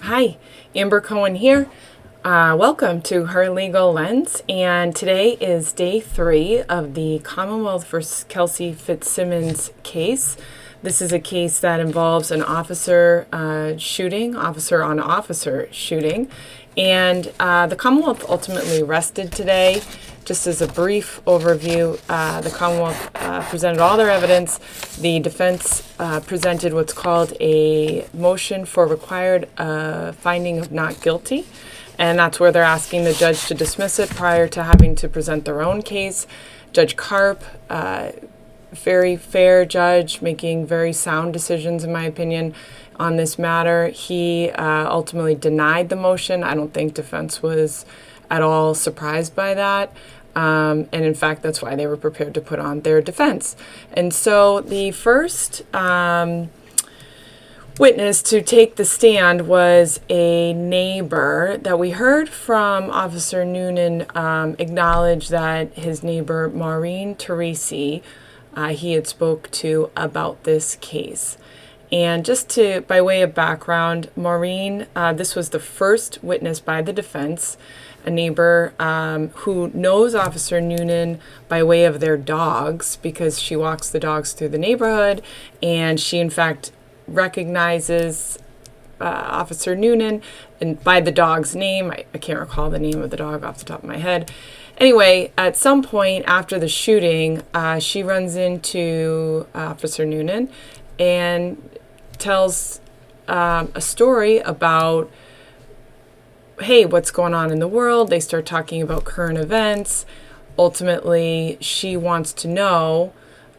Hi, Amber Cohen here. Welcome to Her Legal Lens, and today is day 3 of the Commonwealth versus Kelsey Fitzsimmons case. This is a case that involves an officer shooting, officer-on-officer shooting, and the Commonwealth ultimately rested today. Just as a brief overview, the Commonwealth presented all their evidence. The defense presented what's called a motion for required finding of not guilty, and that's where they're asking the judge to dismiss it prior to having to present their own case. Judge Karp, very fair judge, making very sound decisions, in my opinion, on this matter. He ultimately denied the motion. I don't think defense was at all surprised by that. And in fact, that's why they were prepared to put on their defense. And so the first witness to take the stand was a neighbor that we heard from Officer Noonan acknowledge that his neighbor, Maureen Teresi, he had spoke to about this case. And just to, by way of background, Maureen, this was the first witness by the defense, a neighbor who knows Officer Noonan by way of their dogs because she walks the dogs through the neighborhood, and she in fact recognizes Officer Noonan and by the dog's name. I can't recall the name of the dog off the top of my head. Anyway, at some point after the shooting, she runs into Officer Noonan and tells a story about, hey, what's going on in the world? They start talking about current events. Ultimately, she wants to know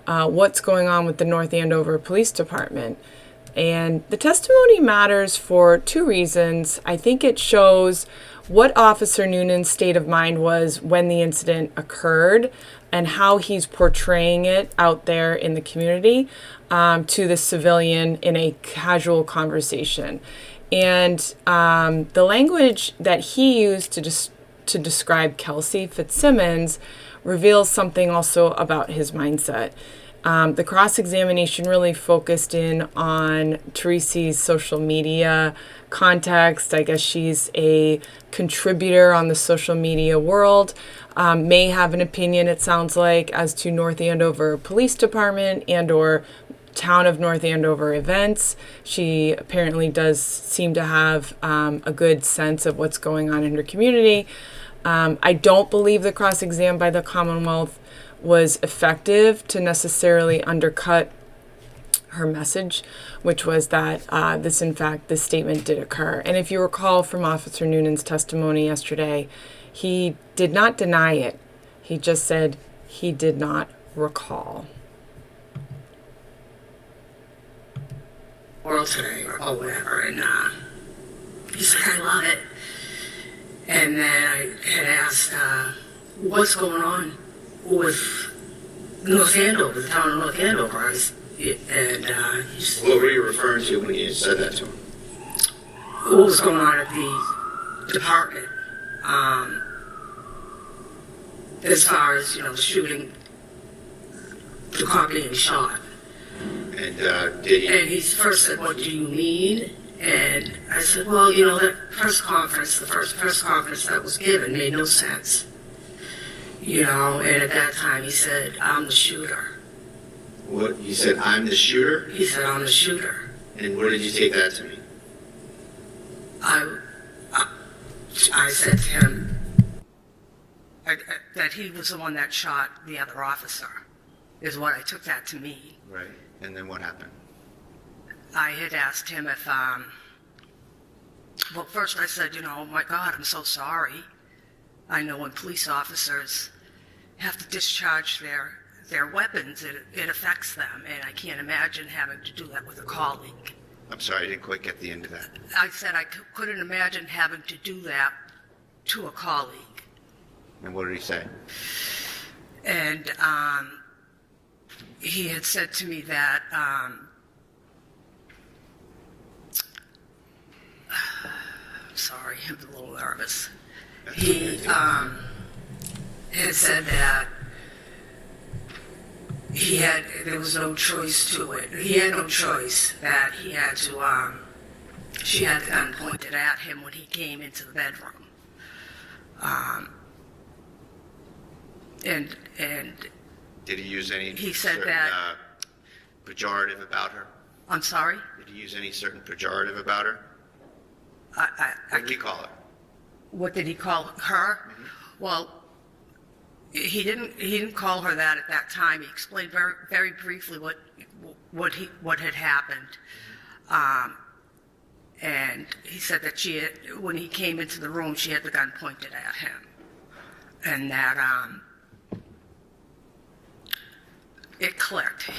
what's going on with the North Andover Police Department. And the testimony matters for two reasons. I think it shows what Officer Noonan's state of mind was when the incident occurred and how he's portraying it out there in the community to the civilian in a casual conversation. And the language that he used to describe Kelsey Fitzsimmons reveals something also about his mindset. The cross-examination really focused in on Teresi's social media context. I guess she's a contributor on the social media world, may have an opinion, it sounds like, as to North Andover Police Department and or Town of North Andover events. She apparently does seem to have a good sense of what's going on in her community. I don't believe the cross-exam by the Commonwealth was effective to necessarily undercut her message, which was that this statement did occur. And if you recall from Officer Noonan's testimony yesterday, he did not deny it. He just said he did not recall. World today or whatever, and he said, I love it. And then I had asked, what's going on with North Andover, the town of North Andover? And he said, what were you referring to when you said that to him? What was going on at the department? As far as, the shooting, the car being shot. And did he? And he first said, what do you mean? And I said, well, that the first press conference that was given made no sense. And at that time he said, I'm the shooter. What? You said, I'm the shooter? He said, I'm the shooter. And where did you take that to mean? I said to him that he was the one that shot the other officer, is what I took that to mean. Right. And then what happened? I had asked him if, well, first I said, oh my God, I'm so sorry. I know when police officers have to discharge their weapons, it affects them, and I can't imagine having to do that with a colleague. I'm sorry, I didn't quite get the end of that. I said I couldn't imagine having to do that to a colleague. And what did he say? And he had said to me that sorry, I'm a little nervous. He had said that there was no choice to it. He had no choice, that he had to she had the gun pointed at him when he came into the bedroom. And Did he use any he said certain, that. pejorative about her? I'm sorry? Did he use any certain pejorative about her? What did he call her? What did he call her? Mm-hmm. Well, he didn't call her that at that time. He explained very, very briefly what had happened. And he said that when he came into the room, she had the gun pointed at him. And that it clicked.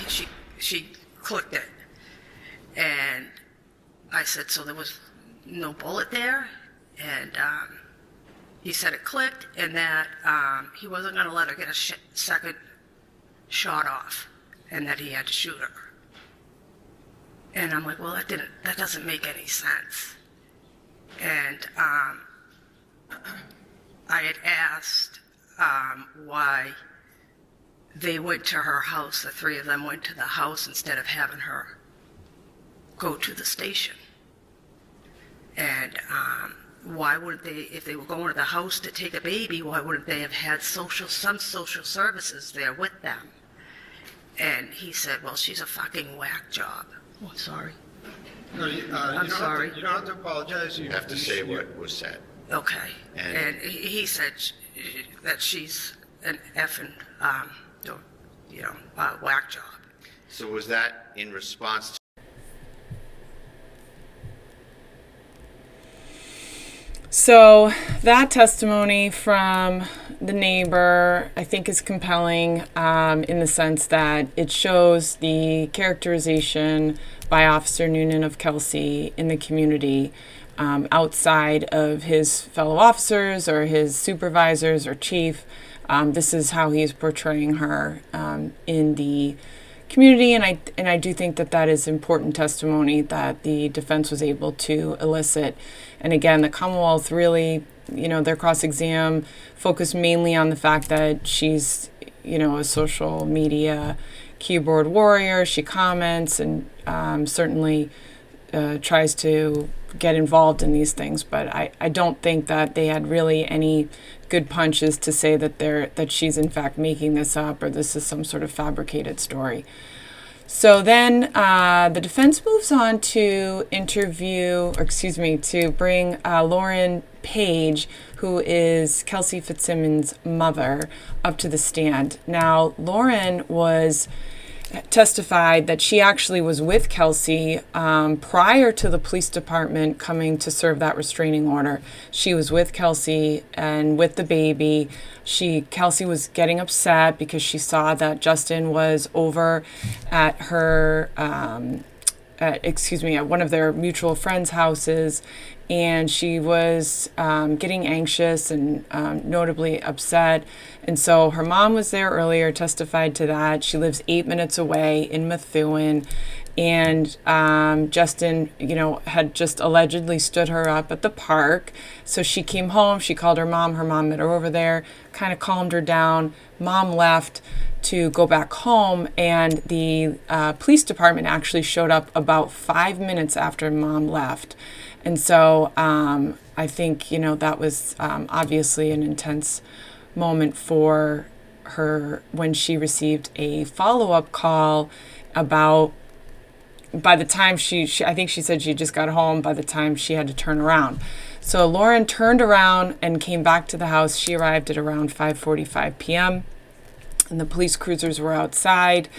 She clicked it. And I said, so there was no bullet there? And he said it clicked, and that he wasn't going to let her get a second shot off, and that he had to shoot her. And I'm like, well, that doesn't make any sense. And I had asked why they went to her house, the three of them went to the house instead of having her go to the station. And why wouldn't they, if they were going to the house to take a baby, why wouldn't they have had some social services there with them? And he said, well, she's a fucking whack job. Oh, sorry. No, I'm sorry. You don't have to apologize. You have to say what was said. Okay. And- And he said that she's an effing, whack job. So was that in response to... So that testimony from the neighbor, I think, is compelling in the sense that it shows the characterization by Officer Noonan of Kelsey in the community outside of his fellow officers or his supervisors or chief. This is how he's portraying her in the community, and I do think that is important testimony that the defense was able to elicit. And again, the Commonwealth really, their cross-exam focused mainly on the fact that she's, a social media keyboard warrior. She comments and certainly tries to get involved in these things, but I don't think that they had really any good punches to say that she's in fact making this up or this is some sort of fabricated story. So then the defense moves on to to bring Lauren Page, who is Kelsey Fitzsimmons' mother, up to the stand. Now, Lauren testified that she actually was with Kelsey prior to the police department coming to serve that restraining order. She was with Kelsey and with the baby. Kelsey was getting upset because she saw that Justin was over at her, at one of their mutual friends' houses, and she was getting anxious and notably upset. And so her mom was there earlier, testified to that. She lives 8 minutes away in Methuen. And Justin, had just allegedly stood her up at the park. So she came home, she called her mom met her over there, kind of calmed her down. Mom left to go back home, and the police department actually showed up about 5 minutes after mom left. And so I think, that was obviously an intense moment for her when she received a follow-up call about, by the time I think she said she just got home by the time she had to turn around. So Lauren turned around and came back to the house. She arrived at around 5:45 p.m. and the police cruisers were outside.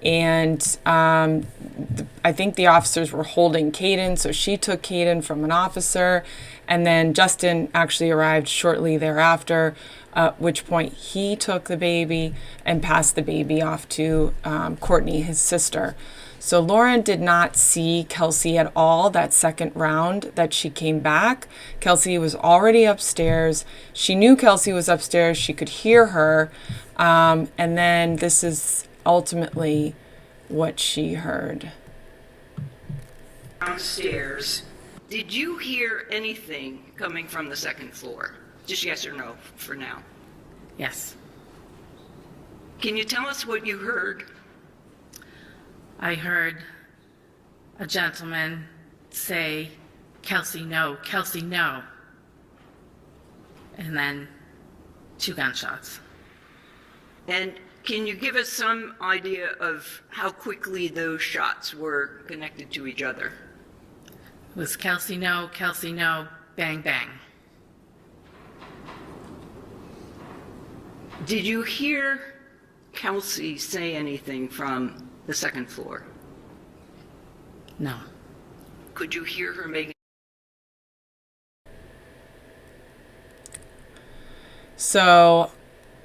And I think the officers were holding Caden, so she took Caden from an officer. And then Justin actually arrived shortly thereafter, at which point he took the baby and passed the baby off to Courtney, his sister. So Lauren did not see Kelsey at all that second round that she came back. Kelsey was already upstairs. She knew Kelsey was upstairs. She could hear her. And then this is ultimately what she heard. Downstairs, did you hear anything coming from the second floor? Just yes or no for now. Yes. Can you tell us what you heard? I heard a gentleman say, Kelsey, no, Kelsey, no. And then 2 gunshots. And can you give us some idea of how quickly those shots were connected to each other? It was Kelsey, no, bang, bang. Did you hear Kelsey say anything from the second floor? No. Could you hear her make? So,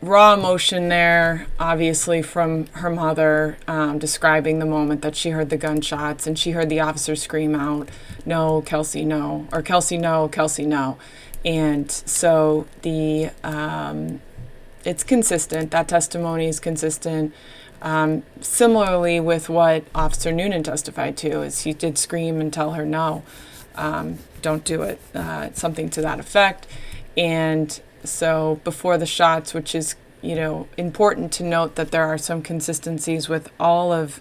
raw emotion there, obviously, from her mother, describing the moment that she heard the gunshots and she heard the officer scream out, "No, Kelsey, no," or "Kelsey, no, Kelsey, no." And so it's consistent. That testimony is consistent. Similarly with what Officer Noonan testified to, is he did scream and tell her, "No, don't do it," something to that effect. And so before the shots, which is, important to note that there are some consistencies with all of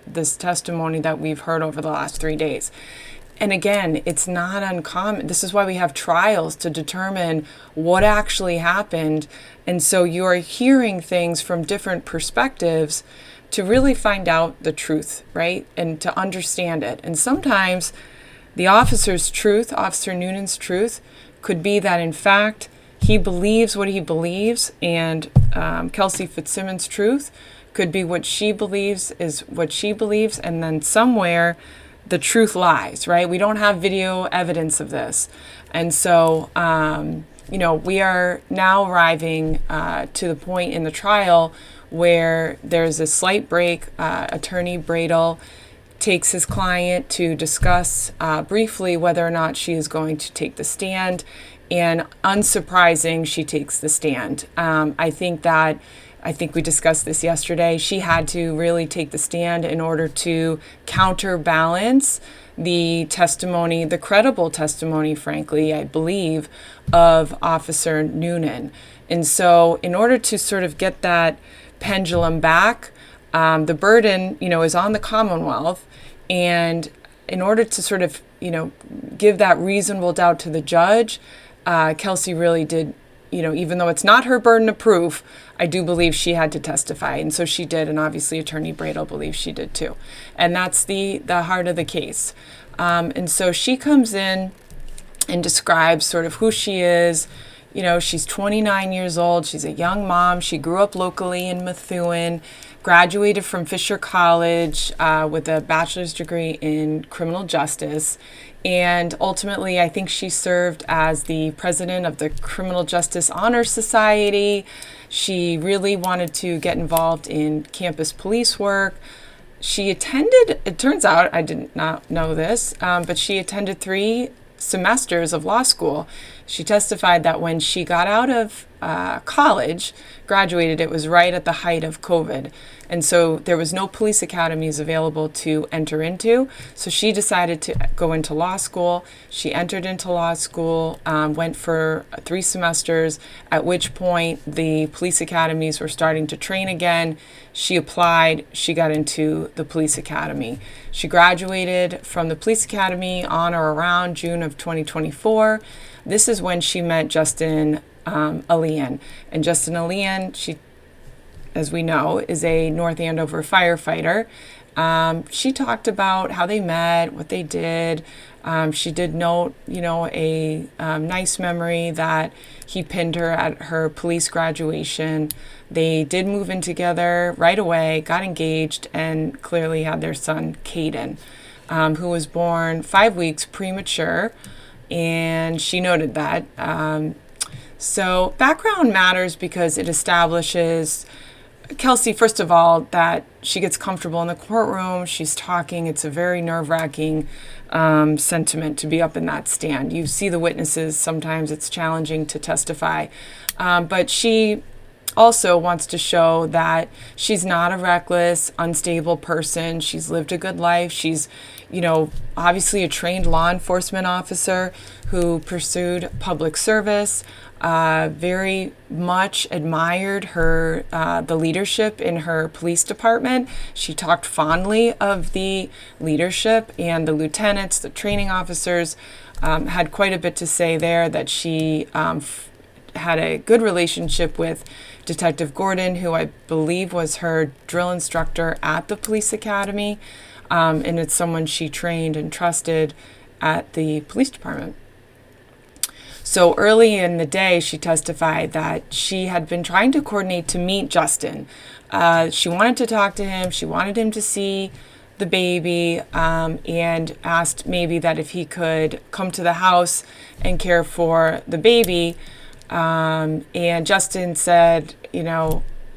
this testimony that we've heard over the last 3 days. And again, it's not uncommon. This is why we have trials, to determine what actually happened. And so you are hearing things from different perspectives to really find out the truth, right? And to understand it. And sometimes the officer's truth, Officer Noonan's truth, could be that, in fact, he believes what he believes, and Kelsey Fitzsimmons' truth could be what she believes is what she believes, and then somewhere the truth lies, right? We don't have video evidence of this. And so, we are now arriving to the point in the trial where there's a slight break. Attorney Bradel takes his client to discuss briefly whether or not she is going to take the stand. And unsurprising, she takes the stand. I think we discussed this yesterday. She had to really take the stand in order to counterbalance the testimony, the credible testimony, frankly, I believe, of Officer Noonan. And so in order to sort of get that pendulum back, the burden, is on the Commonwealth. And in order to sort of, give that reasonable doubt to the judge, Kelsey really did, even though it's not her burden of proof, I do believe she had to testify. And so she did. And obviously Attorney Bradel believes she did too. And that's the heart of the case. And so she comes in and describes sort of who she is. She's 29 years old. She's a young mom. She grew up locally in Methuen, graduated from Fisher College with a bachelor's degree in criminal justice. And ultimately, I think she served as the president of the Criminal Justice Honor Society. She really wanted to get involved in campus police work. She attended, it turns out, I did not know this, but she attended 3 semesters of law school. She testified that when she got out of college, graduated, it was right at the height of COVID. And so there was no police academies available to enter into. So she decided to go into law school. She entered into law school, went for 3 semesters, at which point the police academies were starting to train again. She applied, she got into the police academy. She graduated from the police academy on or around June of 2024. This is when she met Justin Alian. And Justin Alian, she, as we know, is a North Andover firefighter. She talked about how they met, what they did. She did note, a nice memory that he pinned her at her police graduation. They did move in together right away, got engaged, and clearly had their son, Caden, who was born 5 weeks premature. And she noted that. So background matters because it establishes Kelsey, first of all, that she gets comfortable in the courtroom. She's talking. It's a very nerve-wracking sentiment to be up in that stand. You see the witnesses. Sometimes it's challenging to testify. But she also wants to show that she's not a reckless, unstable person. She's lived a good life. She's, obviously a trained law enforcement officer who pursued public service, very much admired the leadership in her police department. She talked fondly of the leadership and the lieutenants, the training officers, had quite a bit to say there, that she had a good relationship with Detective Gordon, who I believe was her drill instructor at the police academy, and it's someone she trained and trusted at the police department. So early in the day, she testified that she had been trying to coordinate to meet Justin. She wanted to talk to him. She wanted him to see the baby, and asked maybe that if he could come to the house and care for the baby. And Justin said,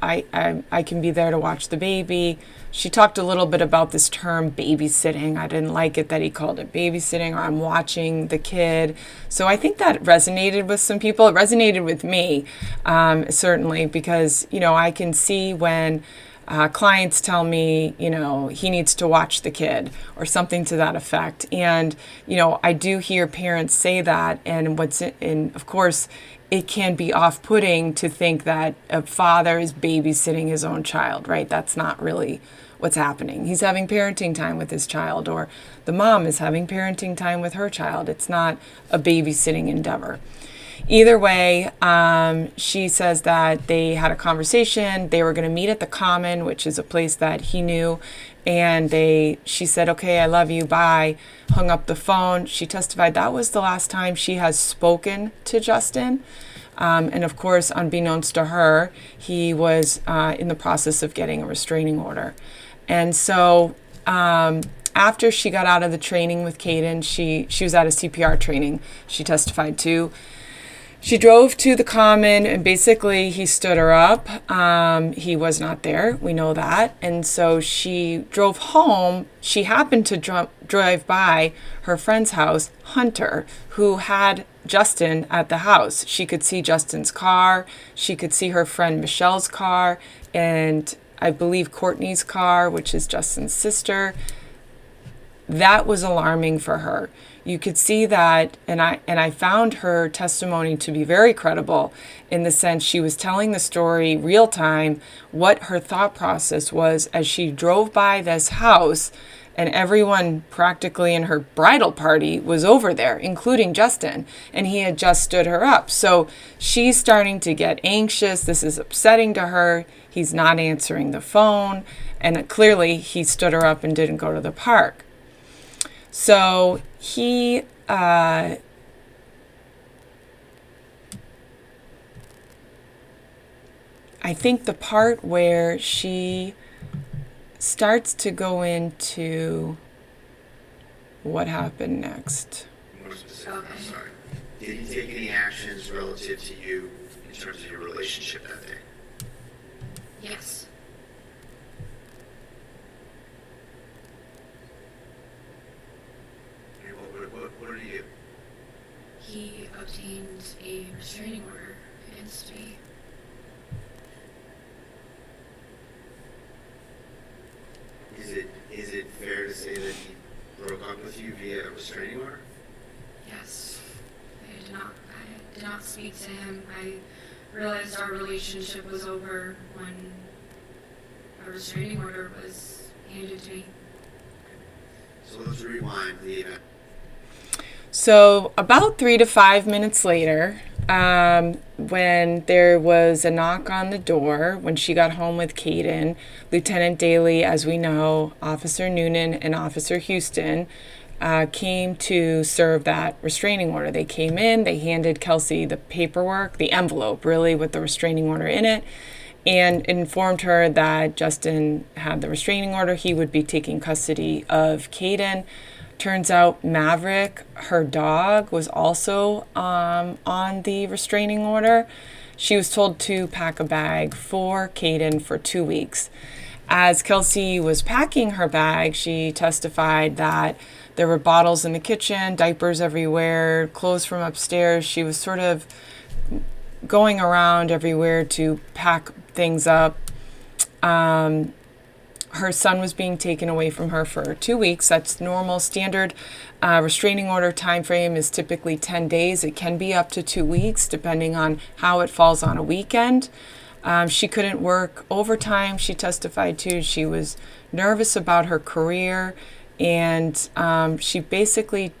I can be there to watch the baby. She talked a little bit about this term babysitting. I didn't like it that he called it babysitting, or I'm watching the kid. So I think that resonated with some people. It resonated with me, certainly, because, I can see when clients tell me, he needs to watch the kid or something to that effect. And, I do hear parents say that. And of course, it can be off-putting to think that a father is babysitting his own child, right? That's not really what's happening. He's having parenting time with his child, or the mom is having parenting time with her child. It's not a babysitting endeavor. Either way, she says that they had a conversation. They were going to meet at the Common, which is a place that he knew. And she said, okay, I love you, bye. Hung up the phone. She testified that was the last time she has spoken to Justin. And of course, unbeknownst to her, he was in the process of getting a restraining order. And so after she got out of the training with Caden, she was at a CPR training, she testified to. She drove to the Common, and basically he stood her up. He was not there. We know that. And so she drove home. She happened to drive by her friend's house, Hunter, who had Justin at the house. She could see Justin's car. She could see her friend Michelle's car, and I believe Courtney's car, which is Justin's sister. That was alarming for her. You could see that, and I found her testimony to be very credible, in the sense she was telling the story real time, what her thought process was as she drove by this house, and everyone practically in her bridal party was over there, including Justin, and he had just stood her up. So she's starting to get anxious. This is upsetting to her. He's not answering the phone, and clearly he stood her up and didn't go to the park. So I think the part where she starts to go into what happened next. More specific, I'm sorry. Did he take any actions relative to you in terms of your relationship that day? Yes. What did he do? He obtained a restraining order against me. Is it fair to say that he broke up with you via a restraining order? Yes. I did not speak to him. I realized our relationship was over when a restraining order was handed to me. So let's rewind the event. So about 3 to 5 minutes later, when there was a knock on the door, when she got home with Caden, Lieutenant Daly, as we know, Officer Noonan, and Officer Houston came to serve that restraining order. They came in, they handed Kelsey the paperwork, the envelope really, with the restraining order in it, and informed her that Justin had the restraining order. He would be taking custody of Caden. Turns out Maverick, her dog, was also on the restraining order. She was told to pack a bag for Caden for 2 weeks. As Kelsey was packing her bag, she testified that there were bottles in the kitchen, diapers everywhere, clothes from upstairs. She was sort of going around everywhere to pack things up. Her son was being taken away from her for 2 weeks. That's normal. Standard restraining order time frame is typically 10 days. It can be up to 2 weeks depending on how it falls on a weekend. She couldn't work overtime. She testified to. She was nervous about her career, and she basically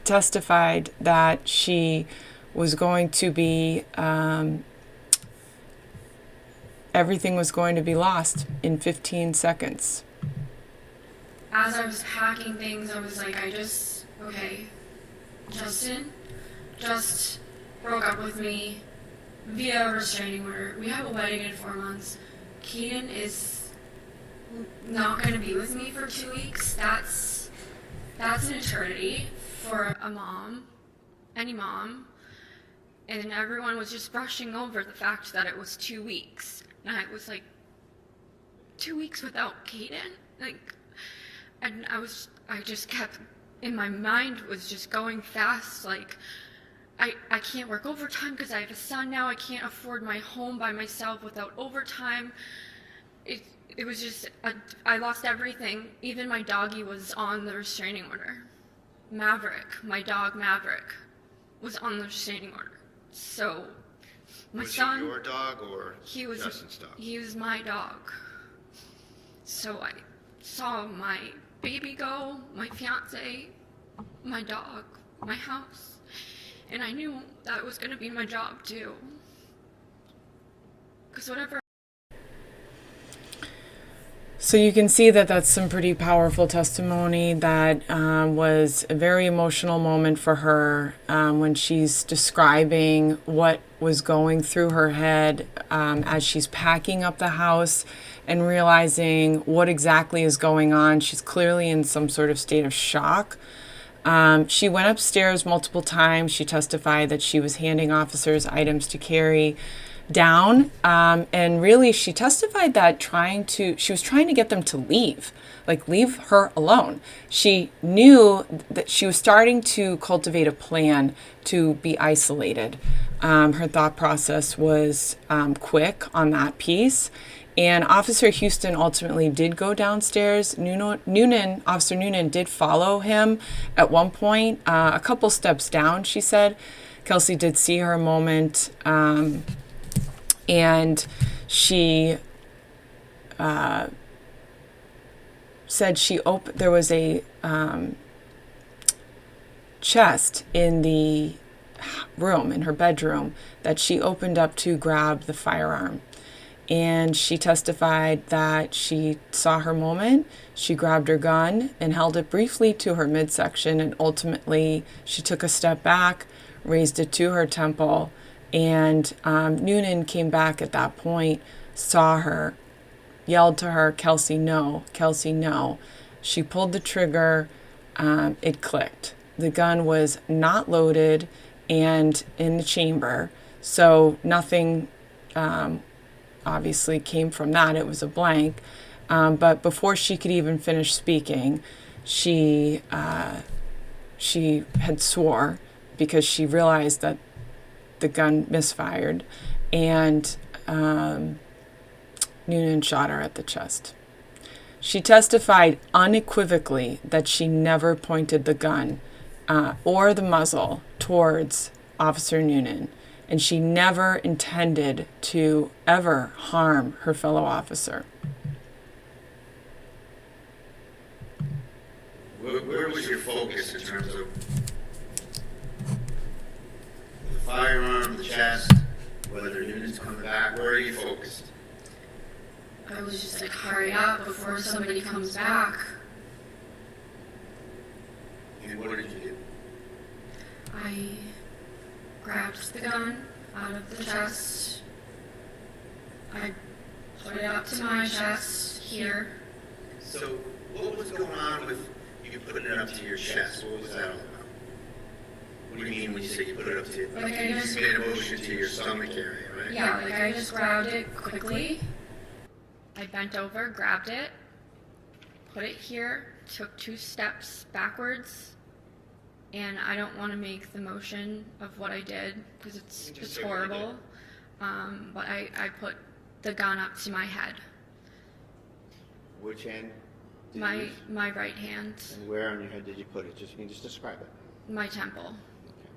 testified that she was going to be everything was going to be lost in 15 seconds. As I was packing things, I was like, okay, Justin just broke up with me via restraining order. We have a wedding in 4 months. Keaton is not going to be with me for 2 weeks. That's an eternity for a mom, any mom. And everyone was just brushing over the fact that it was 2 weeks. And I was like, 2 weeks without Keaton? And I just kept, in my mind was just going fast, like, I can't work overtime because I have a son now. I can't afford my home by myself without overtime. It was just, I lost everything. Even my doggie was on the restraining order. Maverick, my dog Maverick, was on the restraining order. So, my son. Was he your dog or Justin's dog? He was my dog. So I saw my baby go, my fiancé, my dog, my house. And I knew that was going to be my job too. Because whatever. So you can see that that's some pretty powerful testimony. That was a very emotional moment for her when she's describing what was going through her head as she's packing up the house and realizing what exactly is going on. She's clearly in some sort of state of shock. She went upstairs multiple times. She testified that she was handing officers items to carry down, and really she testified that she was trying to get them to leave her alone. She knew that she was starting to cultivate a plan to be isolated. Her thought process was quick on that piece. And Officer Houston ultimately did go downstairs. Officer Noonan did follow him at one point, a couple steps down, she said. Kelsey did see her a moment, and she said there was a chest in the room, in her bedroom, that she opened up to grab the firearm. And she testified that she saw her moment. She grabbed her gun and held it briefly to her midsection, and ultimately she took a step back, raised it to her temple, and Noonan came back at that point, saw her, yelled to her, "Kelsey, no, Kelsey, no." She pulled the trigger, it clicked. The gun was not loaded and in the chamber, so nothing obviously came from that. It was a blank. But before she could even finish speaking, she had swore because she realized that the gun misfired, and Noonan shot her at the chest. She testified unequivocally that she never pointed the gun or the muzzle towards Officer Noonan, and she never intended to ever harm her fellow officer. Where was your focus in terms of the firearm, the chest, whether Noonan's coming back? Where are you focused? I was just like, hurry up before somebody comes back. And what did you do? I grabbed the gun out of the chest. I put it up to my chest here. So what was going on with you putting it up to your chest? What was that all about? What do you mean when you say you put it up to your Like I just you made a motion to your stomach area, right? Yeah, like I just grabbed it quickly. I bent over, grabbed it, put it here, took 2 steps backwards, and I don't want to make the motion of what I did because Just it's say what you horrible. But I put the gun up to my head, Which hand did you use? my right hand, And where on your head did you put it? Just, you can just describe it. my temple. Okay.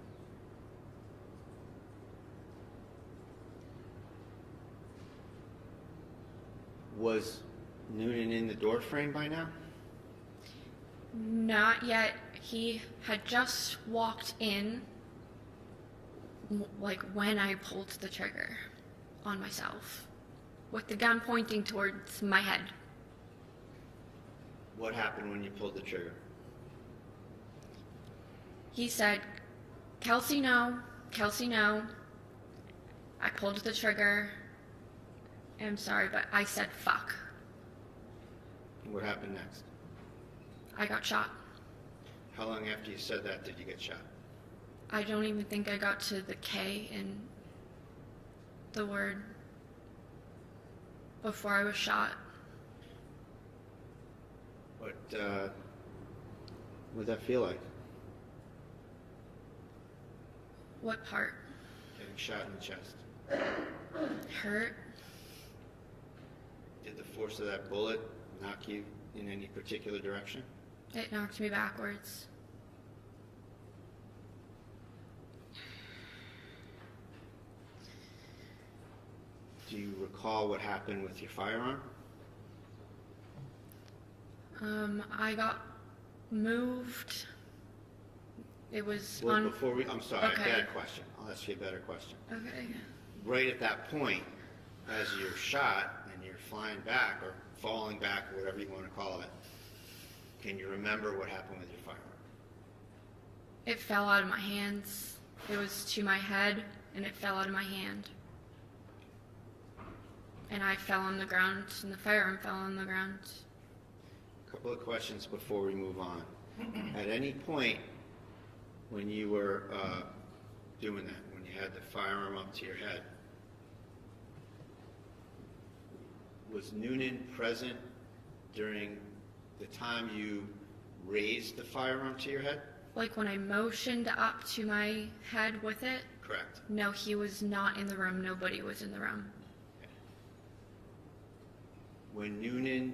Was Noonan in the door frame by now? Not yet. He had just walked in, like when I pulled the trigger on myself, with the gun pointing towards my head. What happened when you pulled the trigger? He said, Kelsey, no. Kelsey, no. I pulled the trigger. I'm sorry, but I said fuck. What happened next? I got shot. How long after you said that did you get shot? I don't even think I got to the K in the word before I was shot. What would that feel like? What part? Getting shot in the chest. Hurt? Did the force of that bullet knock you in any particular direction? It knocked me backwards. Do you recall what happened with your firearm? I got moved. It was Well, on. before we, I'm sorry, Okay. bad question. I'll ask you a better question. Okay. Right at that point, as you're shot and you're flying back or falling back or whatever you want to call it, can you remember what happened with your firearm? It fell out of my hands. It was to my head, and it fell out of my hand. And I fell on the ground, and the firearm fell on the ground. A couple of questions before we move on. At any point when you were doing that, when you had the firearm up to your head, was Noonan present during the time you raised the firearm to your head? Like when I motioned up to my head with it, Correct. no, he was not in the room. Nobody was in the room. When Noonan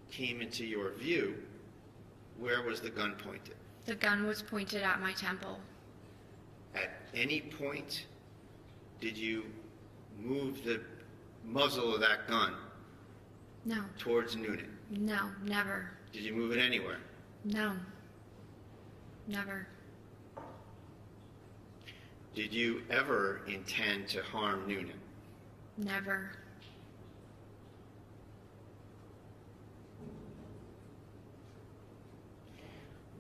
came into your view, where was the gun pointed? The gun was pointed at my temple. At any point, did you move the muzzle of that gun No, towards Noonan? no, never. Did you move it anywhere? No, never. Did you ever intend to harm Noonan? Never.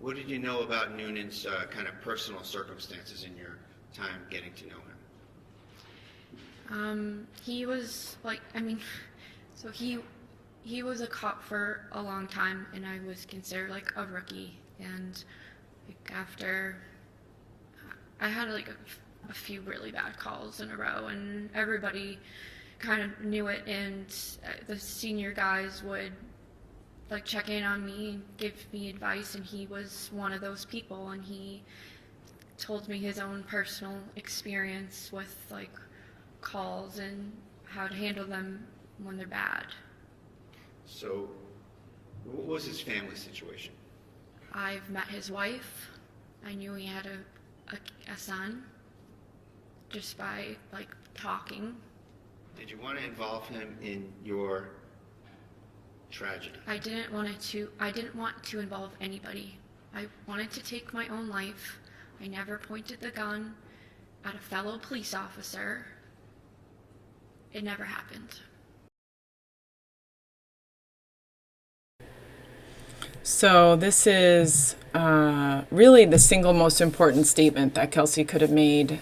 What did you know about Noonan's kind of personal circumstances in your time getting to know him? He was like, so he was a cop for a long time, and I was considered like a rookie. And like after I had like a few really bad calls in a row, and everybody kind of knew it, and the senior guys would like check in on me and give me advice, and he was one of those people, and he told me his own personal experience with like calls and how to handle them when they're bad. So, what was his family situation? I've met his wife. I knew he had a son just by like talking. Did you want to involve him in your tragedy? I didn't want to involve anybody. I wanted to take my own life. I never pointed the gun at a fellow police officer. It never happened. So this is really the single most important statement that Kelsey could have made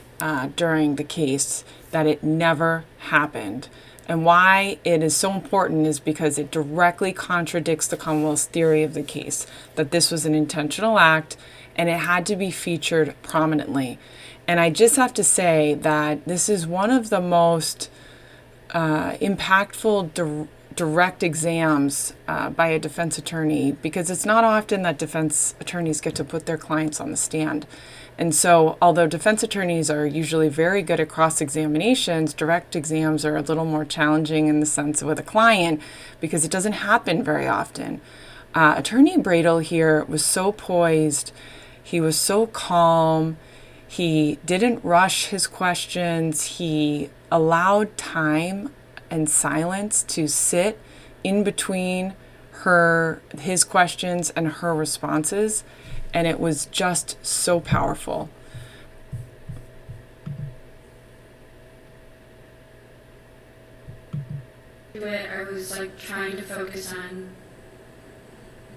during the case, that it never happened. And why it is so important is because it directly contradicts the Commonwealth's theory of the case, that this was an intentional act and it had to be featured prominently. And I just have to say that this is one of the most impactful direct exams by a defense attorney, because it's not often that defense attorneys get to put their clients on the stand. And so, although defense attorneys are usually very good at cross-examinations, direct exams are a little more challenging in the sense with a client because it doesn't happen very often. Attorney Bradel here was so poised. He was so calm. He didn't rush his questions. He allowed time and silence to sit in between his questions and her responses, and it was just so powerful. I was like trying to focus on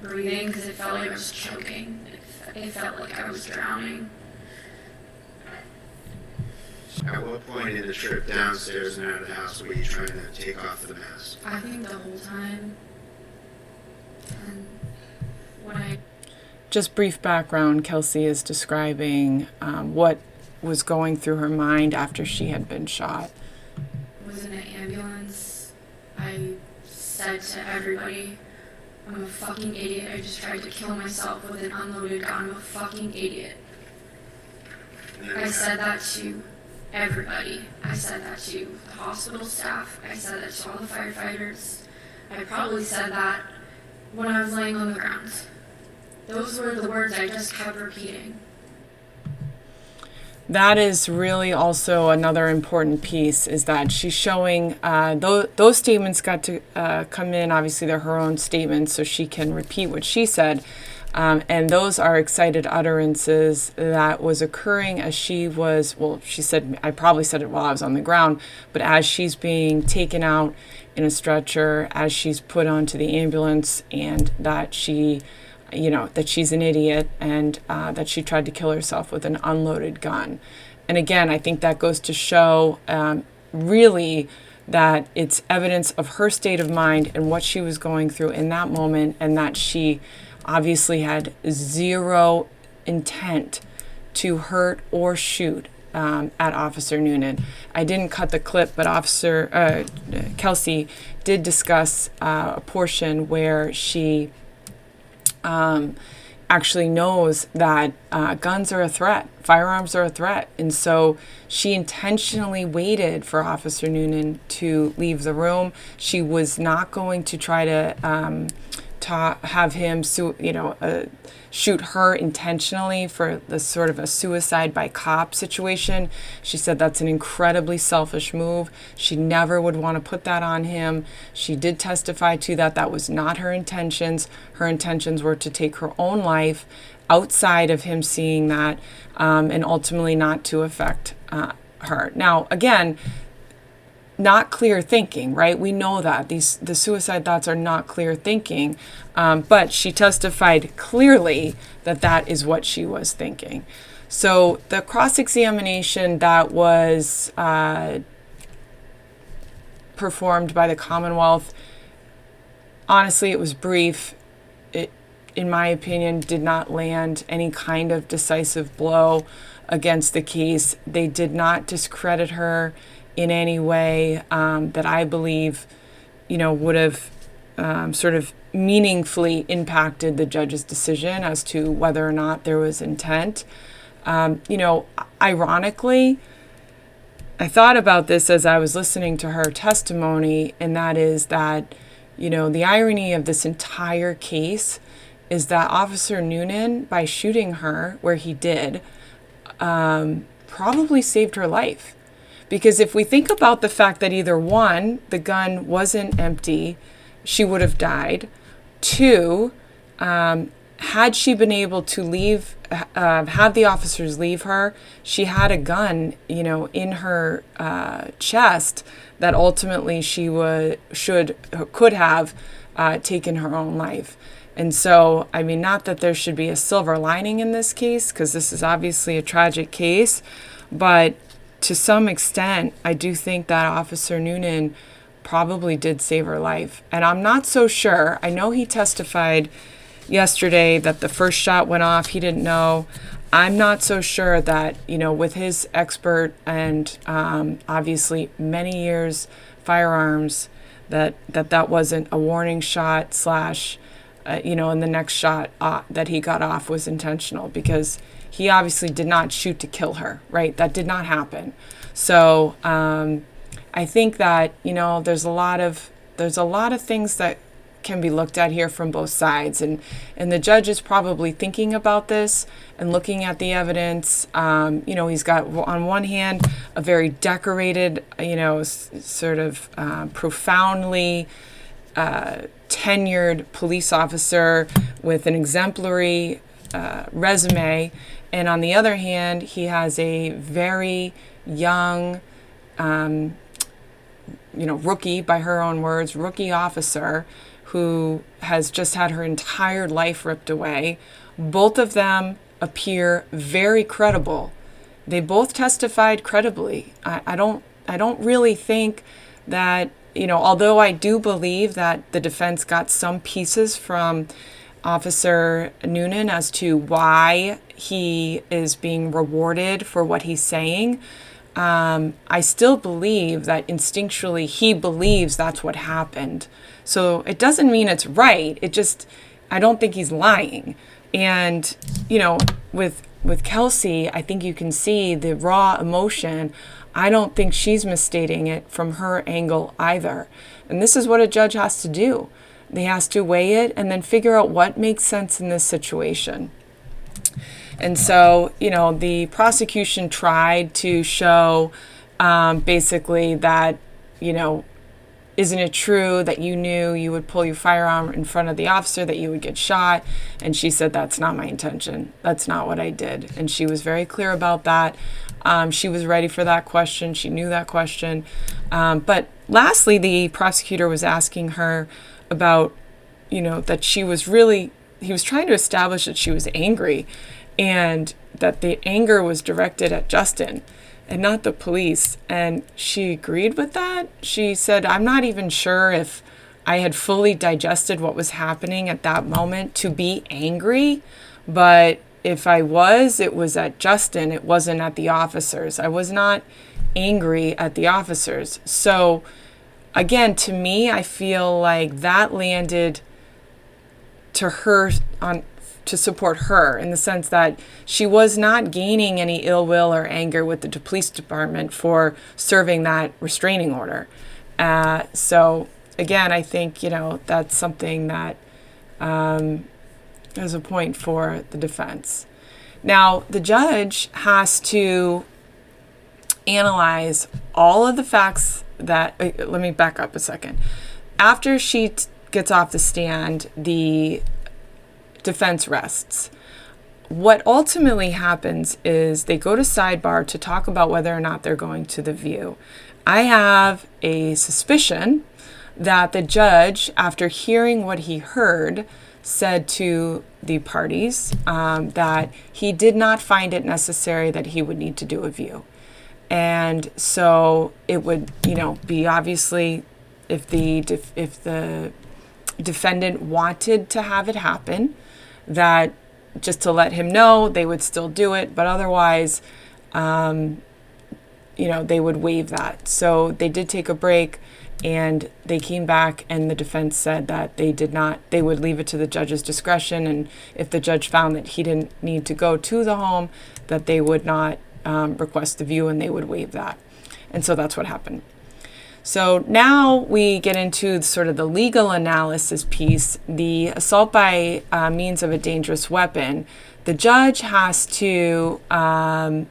breathing because it felt like I was choking. It felt like I was drowning. At what point in the trip downstairs and out of the house were you trying to take off the mask? I think the whole time. And when I Just brief background, Kelsey is describing what was going through her mind after she had been shot. was in an ambulance, I said to everybody, I'm a fucking idiot. I just tried to kill myself with an unloaded gun. I'm a fucking idiot. I said that to everybody. I said that to the hospital staff. I said that to all the firefighters. I probably said that when I was laying on the ground. Those were the words I just kept repeating. That is really also another important piece, is that she's showing those statements got to come in. Obviously, they're her own statements, so she can repeat what she said. And those are excited utterances that was occurring as she was, well, she said, I probably said it while I was on the ground, but as she's being taken out in a stretcher, as she's put onto the ambulance, and that she, that she's an idiot, and that she tried to kill herself with an unloaded gun. And again, I think that goes to show really that it's evidence of her state of mind and what she was going through in that moment, and that she obviously had zero intent to hurt or shoot at Officer Noonan. I didn't cut the clip, but Officer Kelsey did discuss a portion where she actually knows that guns are a threat, firearms are a threat. And so she intentionally waited for Officer Noonan to leave the room. She was not going to try to have him shoot her intentionally for the sort of a suicide by cop situation. She said that's an incredibly selfish move. She never would want to put that on him. She did testify to that. That was not her intentions. Her intentions were to take her own life outside of him seeing that, and ultimately not to affect her. Now, again, not clear thinking, right? We know that the suicide thoughts are not clear thinking, but she testified clearly that that is what she was thinking. So the cross-examination that was performed by the Commonwealth, honestly, it was brief. It, in my opinion, did not land any kind of decisive blow against the case. They did not discredit her in any way that I believe, would have sort of meaningfully impacted the judge's decision as to whether or not there was intent. Ironically, I thought about this as I was listening to her testimony, and that is that, the irony of this entire case is that Officer Noonan, by shooting her where he did, probably saved her life. Because if we think about the fact that either one, the gun wasn't empty, she would have died. Two, had she been able to leave, have the officers leave her, she had a gun, in her chest that ultimately she could have taken her own life. And so, not that there should be a silver lining in this case, because this is obviously a tragic case, but to some extent, I do think that Officer Noonan probably did save her life. And I'm not so sure. I know he testified yesterday that the first shot went off. He didn't know. I'm not so sure that, with his expert and obviously many years firearms that wasn't a warning shot slash, and the next shot that he got off was intentional, because he obviously did not shoot to kill her, right? That did not happen. So I think that, there's a lot of things that can be looked at here from both sides, and the judge is probably thinking about this and looking at the evidence. He's got on one hand a very decorated, sort of profoundly tenured police officer with an exemplary resume, and on the other hand he has a very young rookie, by her own words, rookie officer who has just had her entire life ripped away. Both of them appear very credible. They both testified credibly. I don't really think that, although I do believe that the defense got some pieces from Officer Noonan as to why he is being rewarded for what he's saying, I still believe that instinctually he believes that's what happened. So it doesn't mean it's right. I don't think he's lying. And, with Kelsey, I think you can see the raw emotion. I don't think she's misstating it from her angle either. And this is what a judge has to do. They has to weigh it and then figure out what makes sense in this situation. And so, the prosecution tried to show basically that, isn't it true that you knew you would pull your firearm in front of the officer, that you would get shot? And she said, that's not my intention. That's not what I did. And she was very clear about that. She was ready for that question. She knew that question. But lastly, the prosecutor was asking her about, that he was trying to establish that she was angry, and that the anger was directed at Justin and not the police. And she agreed with that. She said, I'm not even sure if I had fully digested what was happening at that moment to be angry, but if I was, it was at Justin. It wasn't at the officers. I was not angry at the officers. So again, to me, I feel like that landed to her to support her, in the sense that she was not gaining any ill will or anger with the police department for serving that restraining order. So again, I think, that's something that is a point for the defense. Now, the judge has to analyze all of the facts that, let me back up a second. After she gets off the stand, the defense rests. What ultimately happens is they go to sidebar to talk about whether or not they're going to the view. I have a suspicion that the judge, after hearing what he heard, said to the parties that he did not find it necessary that he would need to do a view. And so it would, be obviously, if the defendant wanted to have it happen, that just to let him know, they would still do it, but otherwise, they would waive that. So they did take a break, and they came back, and the defense said that they would leave it to the judge's discretion, and if the judge found that he didn't need to go to the home, that they would not request the view, and they would waive that. And so that's what happened. So now we get into sort of the legal analysis piece, the assault by means of a dangerous weapon. The judge has to, the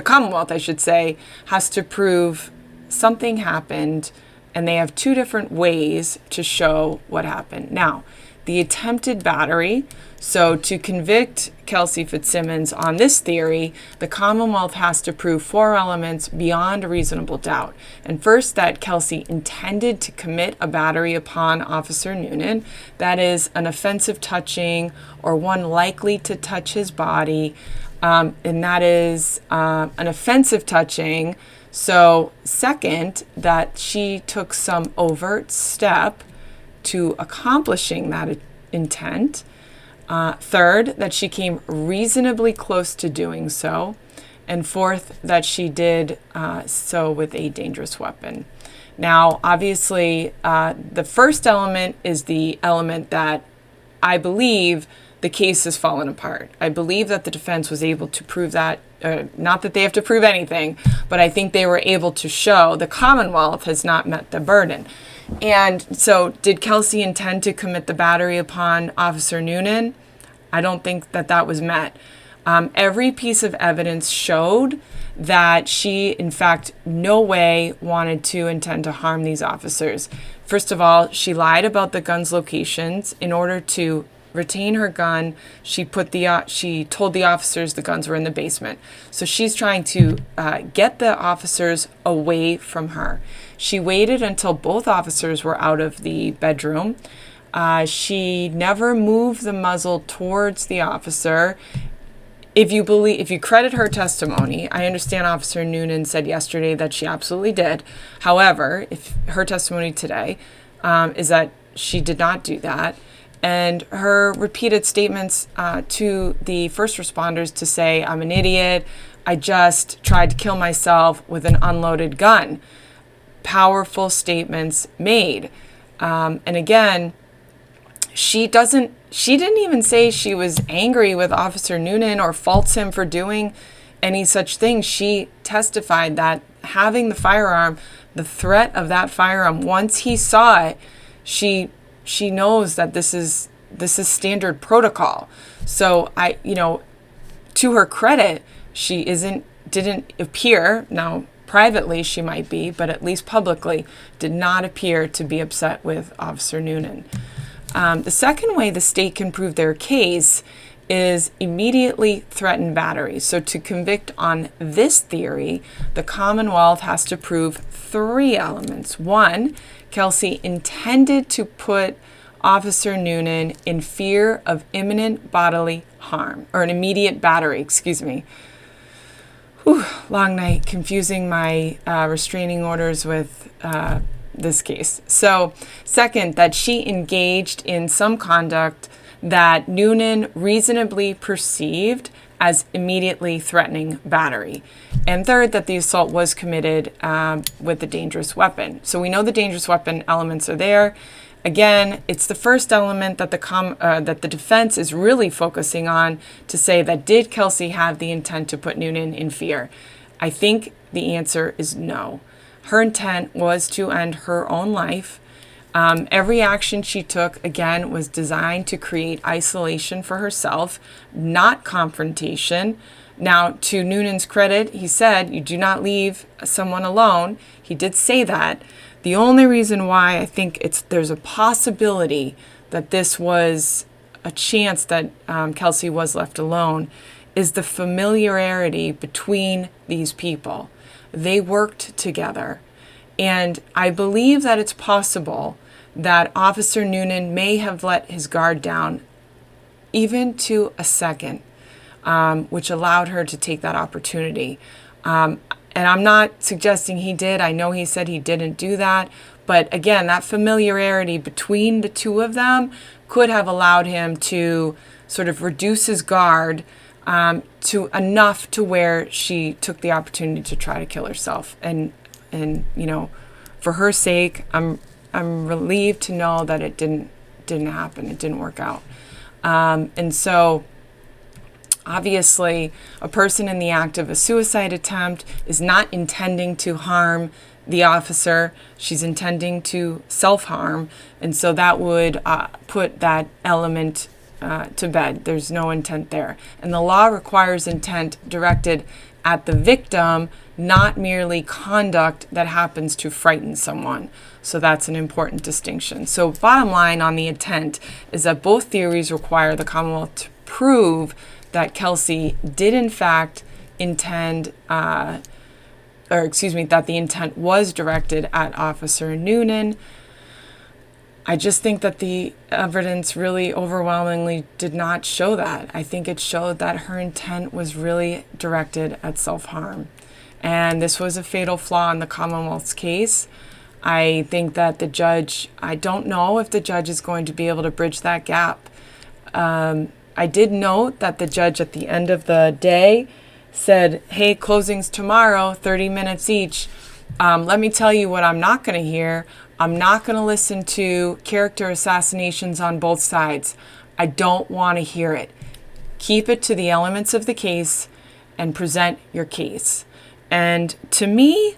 Commonwealth, I should say, has to prove something happened, and they have two different ways to show what happened. Now, the attempted battery. So to convict Kelsey Fitzsimmons on this theory, the Commonwealth has to prove 4 elements beyond a reasonable doubt. And first, that Kelsey intended to commit a battery upon Officer Noonan. That is an offensive touching or one likely to touch his body. And that is an offensive touching. So second, that she took some overt step to accomplishing that intent. Third, that she came reasonably close to doing so. And fourth, that she did so with a dangerous weapon. Now, obviously, the first element is the element that I believe the case has fallen apart. I believe that the defense was able to prove that, not that they have to prove anything, but I think they were able to show the Commonwealth has not met the burden. And so did Kelsey intend to commit the battery upon Officer Noonan? I don't think that that was met. Every piece of evidence showed that she, in fact, no way wanted to intend to harm these officers. First of all, she lied about the gun's locations in order to retain her gun. She told the officers the guns were in the basement. So she's trying to get the officers away from her. She waited until both officers were out of the bedroom. She never moved the muzzle towards the officer. If you credit her testimony, I understand Officer Noonan said yesterday that she absolutely did. However, if her testimony today is that she did not do that, and her repeated statements to the first responders to say, I'm an idiot, I just tried to kill myself with an unloaded gun. Powerful statements made. And again, she didn't even say she was angry with Officer Noonan or faults him for doing any such thing. She testified that having the firearm, the threat of that firearm, once he saw it, she knows that this is standard protocol. So to her credit, she didn't appear, now privately she might be, but at least publicly did not appear to be upset with Officer Noonan. The second way the state can prove their case is immediately threatened battery. So to convict on this theory, the Commonwealth has to prove 3 elements. 1, Kelsey intended to put Officer Noonan in fear of imminent bodily harm, or an immediate battery, excuse me. Long night, confusing my restraining orders with this case. So, second, that she engaged in some conduct that Noonan reasonably perceived as immediately threatening battery. And third, that the assault was committed with a dangerous weapon. So we know the dangerous weapon elements are there. Again, it's the first element that the defense is really focusing on to say that did Kelsey have the intent to put Noonan in fear? I think the answer is no. Her intent was to end her own life. Every action she took, again, was designed to create isolation for herself, not confrontation. Now, to Noonan's credit, he said, you do not leave someone alone. He did say that. The only reason why I think there's a possibility that this was a chance that Kelsey was left alone is the familiarity between these people. They worked together. And I believe that it's possible that Officer Noonan may have let his guard down even to a second, which allowed her to take that opportunity. And I'm not suggesting he did. I know he said he didn't do that. But again, that familiarity between the two of them could have allowed him to sort of reduce his guard to enough to where she took the opportunity to try to kill herself. And for her sake, I'm relieved to know that it didn't happen. It didn't work out. And so obviously a person in the act of a suicide attempt is not intending to harm the officer. She's intending to self-harm. And so that would put that element to bed. There's no intent there. And the law requires intent directed at the victim, not merely conduct that happens to frighten someone. So that's an important distinction. So bottom line on the intent is that both theories require the Commonwealth to prove that Kelsey did in fact intend, that the intent was directed at Officer Noonan. I just think that the evidence really overwhelmingly did not show that. I think it showed that her intent was really directed at self-harm. And this was a fatal flaw in the Commonwealth's case. I think that the judge, I don't know if the judge is going to be able to bridge that gap. I did note that the judge at the end of the day said, hey, closings tomorrow, 30 minutes each. Let me tell you what I'm not going to hear. I'm not going to listen to character assassinations on both sides. I don't want to hear it. Keep it to the elements of the case and present your case. And to me,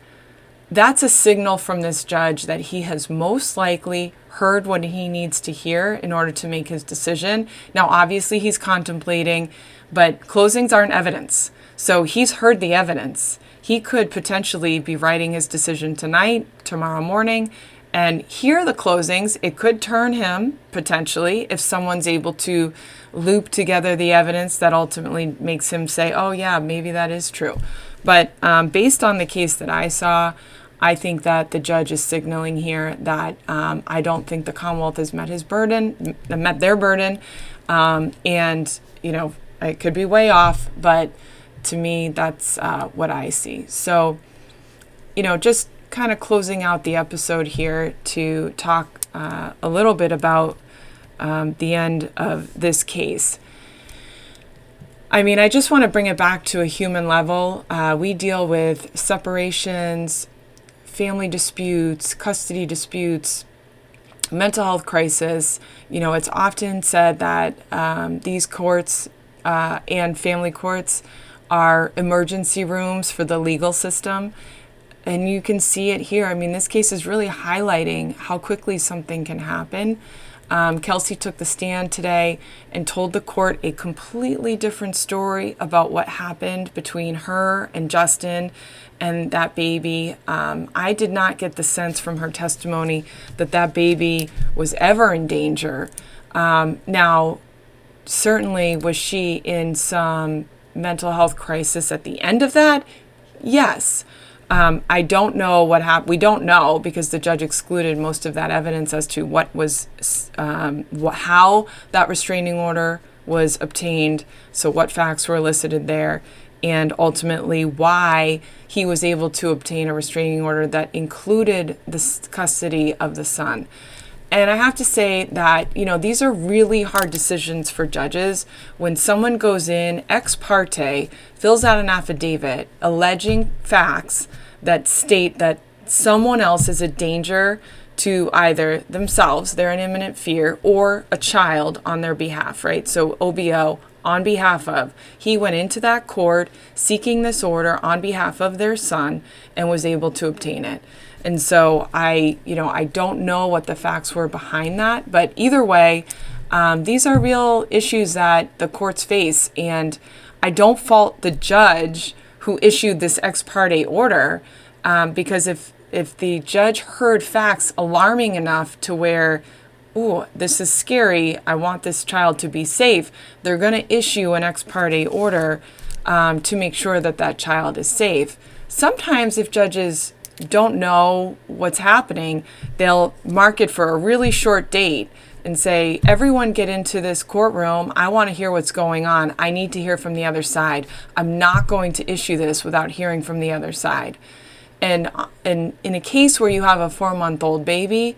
that's a signal from this judge that he has most likely heard what he needs to hear in order to make his decision. Now, obviously, he's contemplating, but closings aren't evidence. So he's heard the evidence. He could potentially be writing his decision tonight, tomorrow morning, and hear the closings. It could turn him, potentially, if someone's able to loop together the evidence that ultimately makes him say, oh yeah, maybe that is true. But based on the case that I saw, I think that the judge is signaling here that I don't think the Commonwealth has met their burden. And, it could be way off, but to me, that's what I see. So, just kind of closing out the episode here to talk a little bit about the end of this case. I mean, I just want to bring it back to a human level. We deal with separations, family disputes, custody disputes, mental health crisis. It's often said that these courts and family courts are emergency rooms for the legal system. And you can see it here. I mean, this case is really highlighting how quickly something can happen. Kelsey took the stand today and told the court a completely different story about what happened between her and Justin and that baby. I did not get the sense from her testimony that that baby was ever in danger. Now, certainly was she in some mental health crisis at the end of that? Yes. I don't know what happened. We don't know because the judge excluded most of that evidence as to what was, how that restraining order was obtained. So what facts were elicited there, and ultimately why he was able to obtain a restraining order that included the custody of the son. And I have to say that, these are really hard decisions for judges. When someone goes in ex parte, fills out an affidavit alleging facts that state that someone else is a danger to either themselves, they're in imminent fear, or a child on their behalf, right? So OBO, on behalf of, he went into that court seeking this order on behalf of their son and was able to obtain it. And so I don't know what the facts were behind that, but either way, these are real issues that the courts face. And I don't fault the judge who issued this ex parte order, because if the judge heard facts alarming enough to where, ooh, this is scary, I want this child to be safe, they're going to issue an ex parte order to make sure that that child is safe. Sometimes if judges don't know what's happening, they'll mark it for a really short date and say, everyone get into this courtroom. I want to hear what's going on. I need to hear from the other side. I'm not going to issue this without hearing from the other side. And in a case where you have a 4-month-old baby,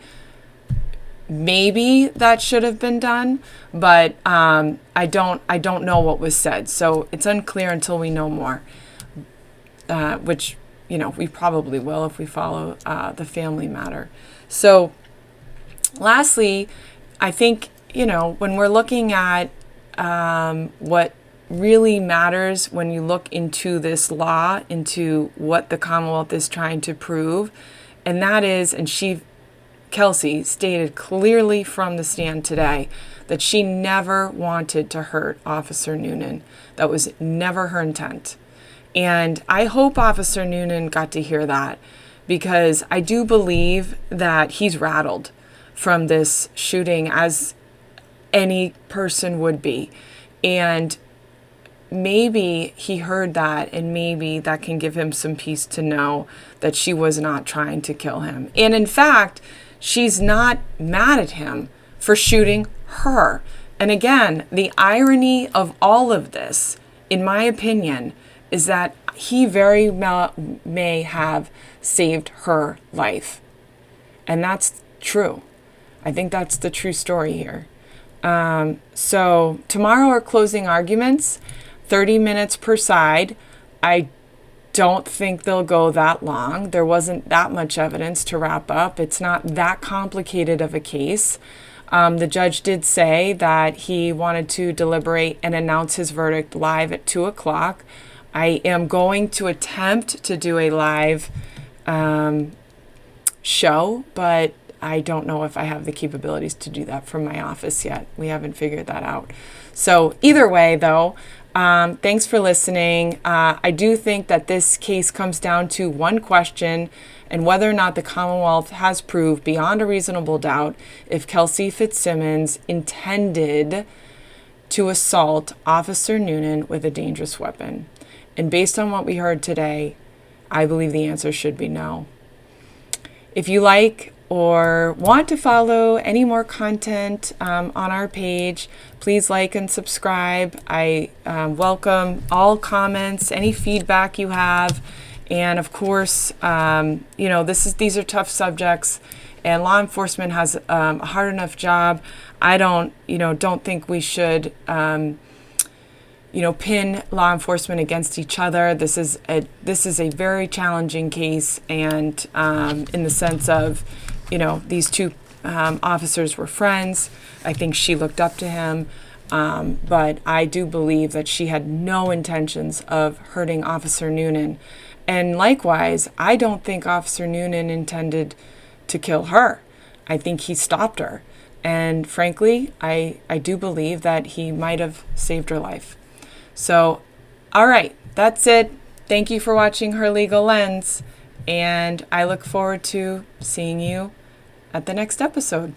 maybe that should have been done, but I don't know what was said. So it's unclear until we know more, which we probably will if we follow the family matter. So lastly, I think, when we're looking at what really matters when you look into this law, into what the Commonwealth is trying to prove, and that is, and Kelsey stated clearly from the stand today that she never wanted to hurt Officer Noonan. That was never her intent. And I hope Officer Noonan got to hear that, because I do believe that he's rattled from this shooting, as any person would be. And maybe he heard that, and maybe that can give him some peace to know that she was not trying to kill him. And in fact, she's not mad at him for shooting her. And again, the irony of all of this, in my opinion, is that he very may have saved her life. And that's true. I think that's the true story here. So tomorrow are closing arguments, 30 minutes per side. I don't think they'll go that long. There wasn't that much evidence to wrap up. It's not that complicated of a case. The judge did say that he wanted to deliberate and announce his verdict live at 2 o'clock. I am going to attempt to do a live show, but I don't know if I have the capabilities to do that from my office yet. We haven't figured that out. So either way, though, thanks for listening. I do think that this case comes down to one question, and whether or not the Commonwealth has proved beyond a reasonable doubt if Kelsey Fitzsimmons intended to assault Officer Noonan with a dangerous weapon. And based on what we heard today, I believe the answer should be no. If you like or want to follow any more content on our page, please like and subscribe. I welcome all comments, any feedback you have. And of course, these are tough subjects, and law enforcement has a hard enough job. I don't think we should, pin law enforcement against each other. This is a very challenging case, and in the sense of, these two officers were friends. I think she looked up to him, but I do believe that she had no intentions of hurting Officer Noonan. And likewise, I don't think Officer Noonan intended to kill her. I think he stopped her. And frankly, I do believe that he might have saved her life. So, all right, that's it. Thank you for watching Her Legal Lens. And I look forward to seeing you at the next episode.